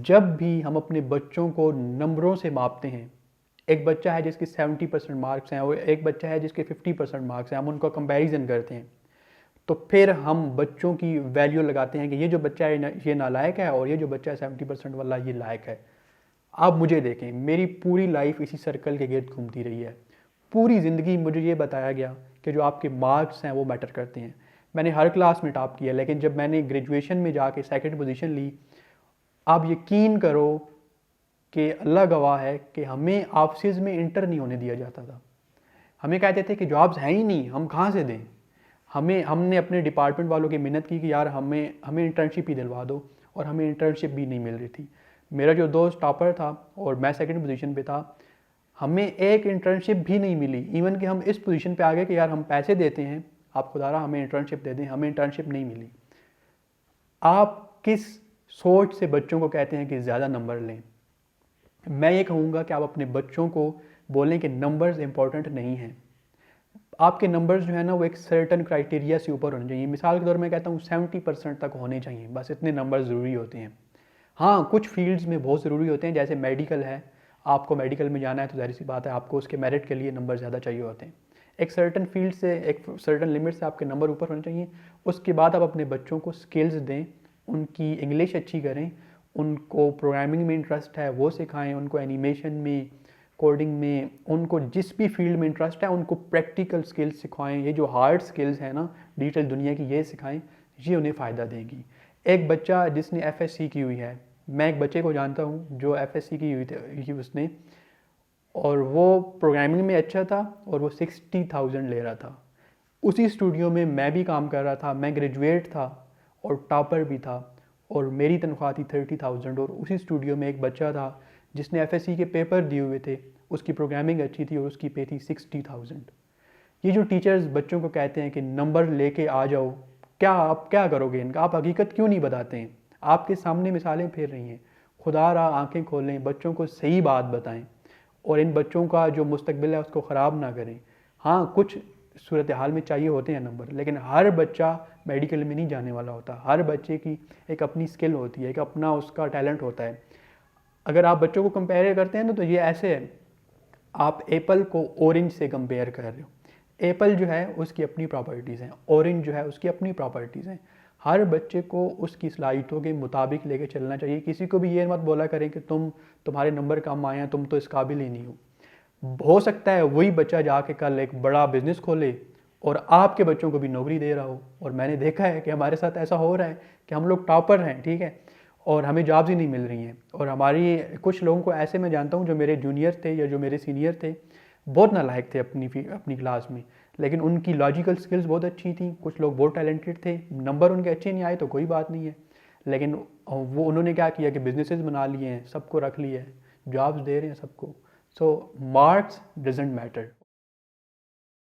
जब भी हम अपने बच्चों को नंबरों से मापते हैं, एक बच्चा है जिसके 70% मार्क्स हैं और एक बच्चा है जिसके 50% मार्क्स हैं, हम उनका कंपैरिजन करते हैं, तो फिर हम बच्चों की वैल्यू लगाते हैं कि ये जो बच्चा है ये नालायक है और ये जो बच्चा है 70% वाला ये लायक है। आप मुझे देखें, मेरी पूरी लाइफ इसी सर्कल के गिर्द घूमती रही है। पूरी ज़िंदगी मुझे ये बताया गया कि जो आपके मार्क्स हैं वो मैटर करते हैं। मैंने हर क्लास में टॉप किया, लेकिन जब मैंने ग्रेजुएशन में जाके सेकंड पोजीशन ली, आप यकीन करो कि अल्लाह गवाह है कि हमें ऑफिस में इंटर नहीं होने दिया जाता था। हमें कहते थे कि जॉब्स हैं ही नहीं, हम कहाँ से दें। हमने अपने डिपार्टमेंट वालों की मिन्नत की कि यार हमें इंटर्नशिप ही दिलवा दो, और हमें इंटर्नशिप भी नहीं मिल रही थी। मेरा जो दोस्त टॉपर था और मैं सेकंड पोजीशन पे था, हमें एक इंटर्नशिप भी नहीं मिली। इवन कि हम इस पोजीशन पे आ गए कि यार हम पैसे देते हैं, आप खुदारा हमें इंटर्नशिप दे दें, हमें इंटर्नशिप नहीं मिली। आप किस सोच से बच्चों को कहते हैं कि ज़्यादा नंबर लें? मैं ये कहूँगा कि आप अपने बच्चों को बोलें कि नंबर्स इंपॉर्टेंट नहीं हैं। आपके नंबर्स जो है ना वो एक सर्टन क्राइटेरिया से ऊपर होने चाहिए। मिसाल के तौर में कहता हूँ 70% तक होने चाहिए, बस इतने नंबर ज़रूरी होते हैं। हाँ, कुछ फील्ड्स में बहुत ज़रूरी होते हैं, जैसे मेडिकल है। आपको मेडिकल में जाना है तो ज़ाहिर सी बात है आपको उसके मेरिट के लिए नंबर ज़्यादा चाहिए होते हैं। एक सर्टन फील्ड से, एक सर्टन लिमिट से आपके नंबर ऊपर होने चाहिए। उसके बाद आप अपने बच्चों को स्किल्स दें, उनकी इंग्लिश अच्छी करें, उनको प्रोग्रामिंग में इंटरेस्ट है वो सिखाएं, उनको एनिमेशन में, कोडिंग में, उनको जिस भी फील्ड में इंटरेस्ट है उनको प्रैक्टिकल स्किल्स सिखाएं। ये जो हार्ड स्किल्स हैं ना डिजिटल दुनिया की, ये सिखाएं, ये उन्हें फ़ायदा देगी। एक बच्चा जिसने एफएससी की हुई है, मैं एक बच्चे को जानता हूँ जो एफएससी की हुई थी उसने, और वो प्रोग्रामिंग में अच्छा था और वो 60,000 ले रहा था। उसी स्टूडियो में मैं भी काम कर रहा था, मैं ग्रेजुएट था और टॉपर भी था, और मेरी तनख्वाह थी 30,000। और उसी स्टूडियो में एक बच्चा था जिसने एफएससी के पेपर दिए हुए थे, उसकी प्रोग्रामिंग अच्छी थी और उसकी पे थी 60,000। ये जो टीचर्स बच्चों को कहते हैं कि नंबर लेके आ जाओ, क्या आप क्या करोगे इनका? आप हकीकत क्यों नहीं बताते हैं? आपके सामने मिसालें फेर रही हैं। खुदा रहा आँखें खोलें, बच्चों को सही बात बताएं और इन बच्चों का जो मुस्तकबिल है उसको ख़राब ना करें। हाँ, कुछ सूरत हाल में चाहिए होते हैं नंबर, लेकिन हर बच्चा मेडिकल में नहीं जाने वाला होता। हर बच्चे की एक अपनी स्किल होती है, एक अपना उसका टैलेंट होता है। अगर आप बच्चों को कंपेयर करते हैं ना तो ये ऐसे है, आप एप्पल को ऑरेंज से कंपेयर कर रहे हो। एप्पल जो है उसकी अपनी प्रॉपर्टीज़ हैं, ऑरेंज जो है उसकी अपनी प्रॉपर्टीज़ हैं। हर बच्चे को उसकी सलाहियतों के मुताबिक लेके चलना चाहिए। किसी को भी ये मत बोला करें कि तुम्हारे नंबर कम आए हैं, तुम तो इस काबिल ही नहीं हो सकता है वही बच्चा जाके कल एक बड़ा बिजनेस खोले और आपके बच्चों को भी नौकरी दे रहा हो। और मैंने देखा है कि हमारे साथ ऐसा हो रहा है कि हम लोग टॉपर हैं, ठीक है, और हमें जॉब्स ही नहीं मिल रही हैं। और हमारी कुछ लोगों को ऐसे मैं जानता हूँ जो मेरे जूनियर थे या जो मेरे सीनियर थे, बहुत नालायक थे अपनी क्लास में, लेकिन उनकी लॉजिकल स्किल्स बहुत अच्छी थी। कुछ लोग बहुत टैलेंटेड थे, नंबर उनके अच्छे नहीं आए तो कोई बात नहीं है, लेकिन वो उन्होंने क्या किया कि बिजनेसेस बना लिए हैं, सबको रख लिया है, जॉब्स दे रहे हैं सबको। सो मार्क्स डजेंट मैटर।